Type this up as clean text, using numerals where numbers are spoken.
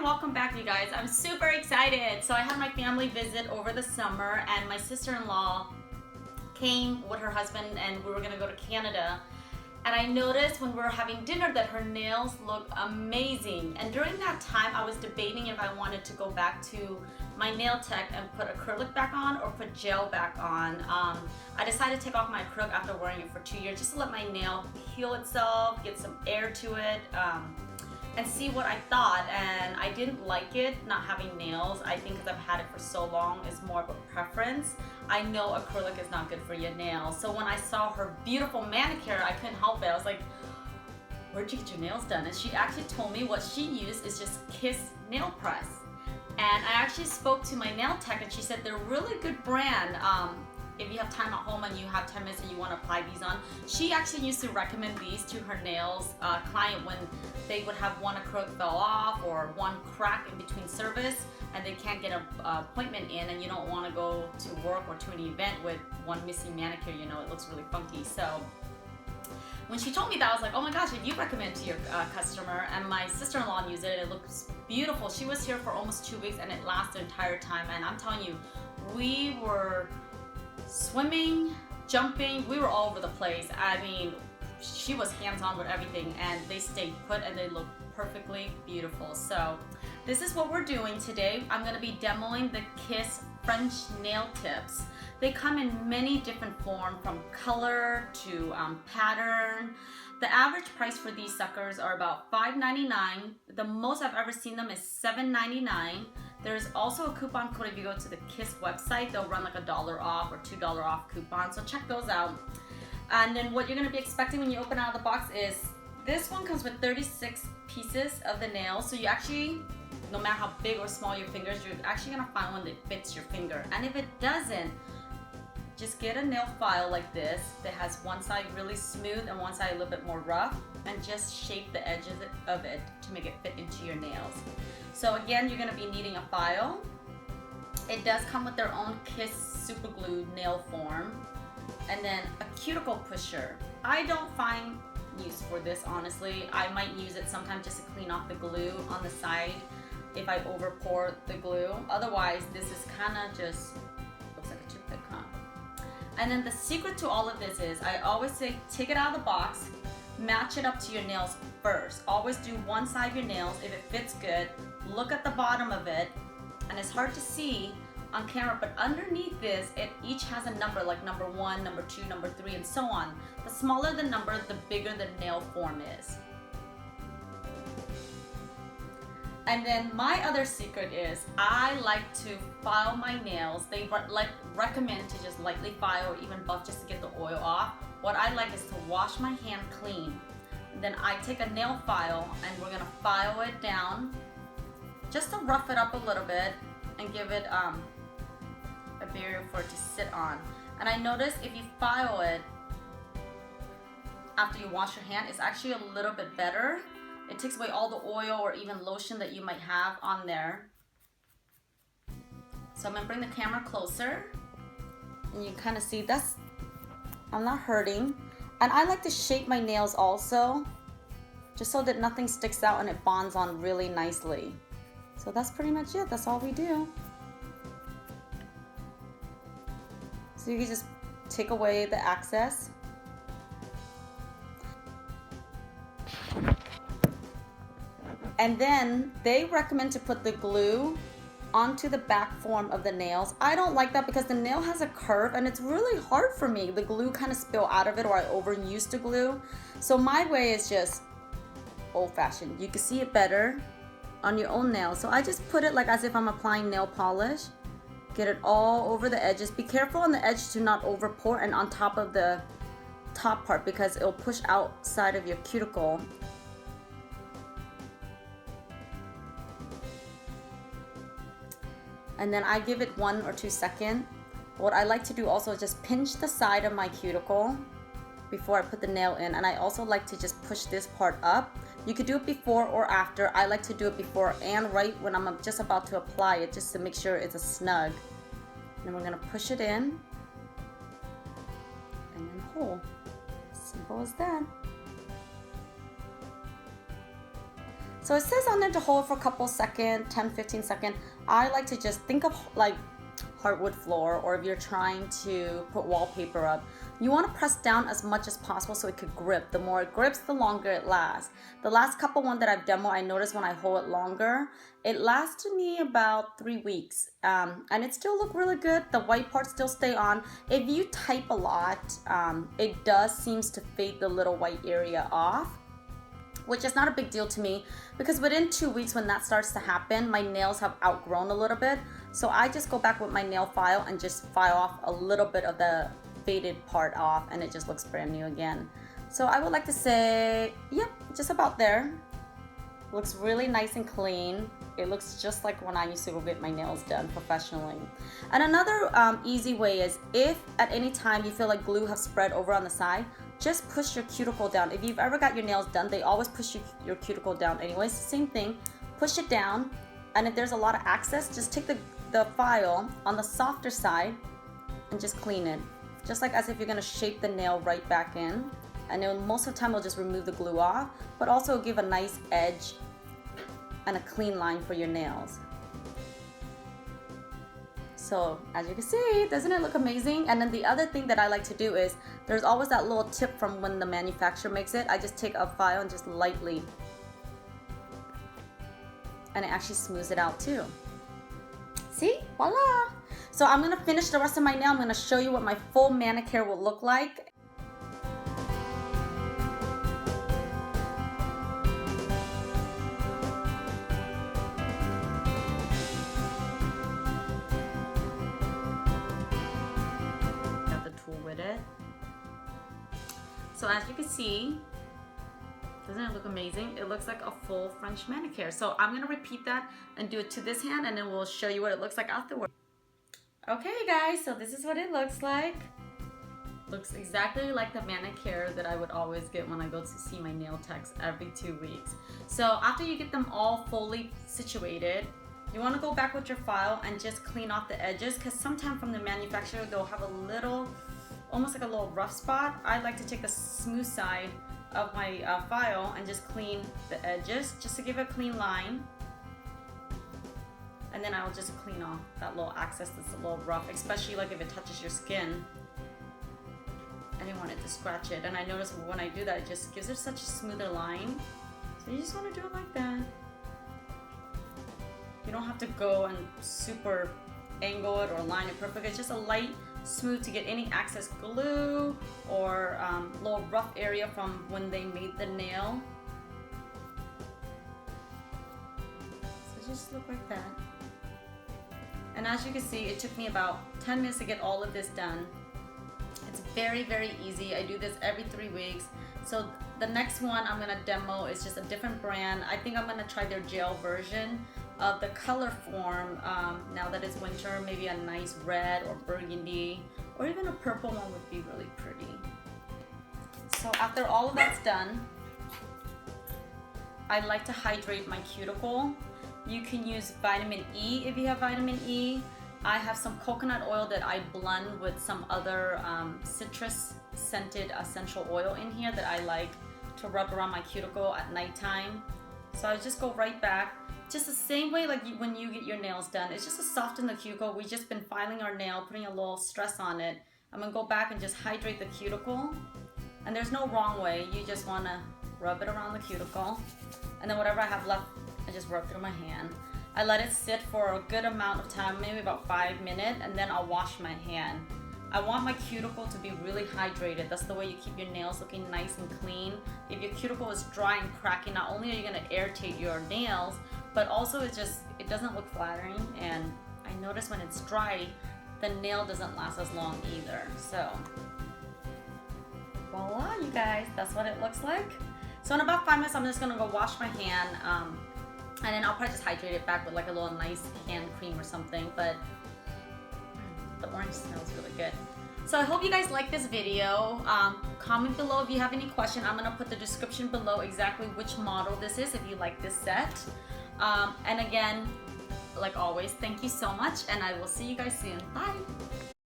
and welcome back, you guys. I'm super excited. So I had my family visit over the summer, and my sister-in-law came with her husband, and we were gonna go to Canada. And I noticed when we were having dinner that her nails look amazing. And during that time, I was debating if I wanted to go back to my nail tech and put acrylic back on or put gel back on. I decided to take off my acrylic after wearing it for 2 years just to let my nail heal itself, get some air to it, and see what I thought. And I didn't like it not having nails. I think because I've had it for so long, it's more of a preference. I know acrylic is not good for your nails. So when I saw her beautiful manicure, I couldn't help it. I was like, where'd you get your nails done? And she actually told me what she used is just Kiss nail press. And I actually spoke to my nail tech, and she said they're a really good brand. If you have time at home and you have 10 minutes and you want to apply these on. She actually used to recommend these to her nails client when they would have one acrylic fell off or one crack in between service and they can't get an appointment in, and you don't want to go to work or to an event with one missing manicure, you know, it looks really funky. So when she told me that, I was like, oh my gosh, if you recommend to your customer, and my sister-in-law used it, it looks beautiful. She was here for almost 2 weeks and it lasted the entire time, and I'm telling you, we were swimming, jumping, we were all over the place. I mean, she was hands-on with everything, and they stayed put and they look perfectly beautiful. So this is what we're doing today. I'm going to be demoing the Kiss French nail tips. They come in many different forms, from color to pattern. The average price for these suckers are about $5.99. The most I've ever seen them is $7.99. There's also a coupon code if you go to the Kiss website. They'll run like $1 off or $2 off coupon, so check those out. And then what you're going to be expecting when you open out of the box is this one comes with 36 pieces of the nails. So you actually, no matter how big or small your fingers, you're actually going to find one that fits your finger. And if it doesn't, just get a nail file like this that has one side really smooth and one side a little bit more rough, and just shape the edges of it to make it fit into your nails. So again, you're going to be needing a file. It does come with their own Kiss super glue nail form, and then a cuticle pusher. I don't find use for this, honestly. I might use it sometimes just to clean off the glue on the side if I over pour the glue. Otherwise, this is kind of just looks like a toothpick, huh? And then the secret to all of this is, I always say, take it out of the box, match it up to your nails first. Always do one side of your nails. If it fits good, look at the bottom of it. And it's hard to see on camera, but underneath this, it each has a number, like number 1, number 2, number 3, and so on. The smaller the number, the bigger the nail form is. And then my other secret is I like to file my nails. They recommend to just lightly file or even buff just to get the oil off. What I like is to wash my hand clean. And then I take a nail file and we're gonna file it down just to rough it up a little bit and give it a barrier for it to sit on. And I notice if you file it after you wash your hand, it's actually a little bit better. It takes away all the oil or even lotion that you might have on there. So I'm gonna bring the camera closer, and you kind of see I'm not hurting. And I like to shape my nails also, just so that nothing sticks out and it bonds on really nicely. So that's pretty much it. That's all we do. So you can just take away the excess. And then they recommend to put the glue onto the back form of the nails. I don't like that because the nail has a curve and it's really hard for me. The glue kind of spill out of it, or I overuse the glue. So my way is just old-fashioned. You can see it better on your own nail. So I just put it like as if I'm applying nail polish. Get it all over the edges. Be careful on the edge to not over pour, and on top of the top part, because it'll push outside of your cuticle. And then I give it 1 or 2 seconds. What I like to do also is just pinch the side of my cuticle before I put the nail in. And I also like to just push this part up. You could do it before or after. I like to do it before and right when I'm just about to apply it, just to make sure it's a snug. And then we're gonna push it in and then hold. Simple as that. So it says on there to hold for a couple seconds, 10-15 seconds. I like to just think of like hardwood floor, or if you're trying to put wallpaper up, you want to press down as much as possible so it could grip. The more it grips, the longer it lasts. The last couple one that I've demoed, I noticed when I hold it longer, it lasted me about 3 weeks, and it still looked really good. The white parts still stay on. If you type a lot, it does seems to fade the little white area off, which is not a big deal to me, because within 2 weeks when that starts to happen, my nails have outgrown a little bit. So I just go back with my nail file and just file off a little bit of the faded part off, and it just looks brand new again. So I would like to say, yep, just about there. Looks really nice and clean. It looks just like when I used to go get my nails done professionally. And another easy way is, if at any time you feel like glue has spread over on the side, just push your cuticle down. If you've ever got your nails done, they always push your cuticle down anyways. Same thing, push it down, and if there's a lot of access, just take the file on the softer side and just clean it. Just like as if you're gonna shape the nail right back in. And then most of the time it'll just remove the glue off, but also give a nice edge and a clean line for your nails. So as you can see, doesn't it look amazing? And then the other thing that I like to do is, there's always that little tip from when the manufacturer makes it. I just take a file and just lightly, and it actually smooths it out too. See, voila. So I'm gonna finish the rest of my nail. I'm gonna show you what my full manicure will look like. With it. So as you can see, doesn't it look amazing? It looks like a full French manicure. So I'm gonna repeat that and do it to this hand, and then we'll show you what it looks like afterwards. Okay guys, so this is what it looks like. Looks exactly like the manicure that I would always get when I go to see my nail techs every 2 weeks. So after you get them all fully situated, you want to go back with your file and just clean off the edges, because sometimes from the manufacturer they'll have a little, almost like a little rough spot. I like to take the smooth side of my file and just clean the edges, just to give it a clean line. And then I will just clean off that little access that's a little rough, especially like if it touches your skin. I didn't want it to scratch it, and I notice when I do that, it just gives it such a smoother line. So you just want to do it like that. You don't have to go and super angle it or line it perfect. It's just a light smooth to get any excess glue or little rough area from when they made the nail. So just look like that. And as you can see, it took me about 10 minutes to get all of this done. It's very, very easy. I do this every 3 weeks. So the next one I'm gonna demo is just a different brand. I think I'm gonna try their gel version of the color form. Now that it's winter, maybe a nice red or burgundy, or even a purple one would be really pretty. So after all of that's done, I like to hydrate my cuticle. You can use vitamin E if you have vitamin E. I have some coconut oil that I blend with some other citrus scented essential oil in here that I like to rub around my cuticle at nighttime. So I just go right back, just the same way like when you get your nails done. It's just to soften the cuticle. We've just been filing our nail, putting a little stress on it. I'm gonna go back and just hydrate the cuticle. And there's no wrong way. You just wanna rub it around the cuticle. And then whatever I have left, I just rub through my hand. I let it sit for a good amount of time, maybe about 5 minutes, and then I'll wash my hand. I want my cuticle to be really hydrated. That's the way you keep your nails looking nice and clean. If your cuticle is dry and cracky, not only are you gonna irritate your nails, but also it doesn't look flattering. And I notice when it's dry, the nail doesn't last as long either. So, voila, you guys, that's what it looks like. So in about 5 minutes, I'm just gonna go wash my hand. And then I'll probably just hydrate it back with like a little nice hand cream or something, but the orange smells really good. So I hope you guys like this video. Comment below if you have any question. I'm gonna put the description below exactly which model this is if you like this set. And again, like always, thank you so much, and I will see you guys soon. Bye!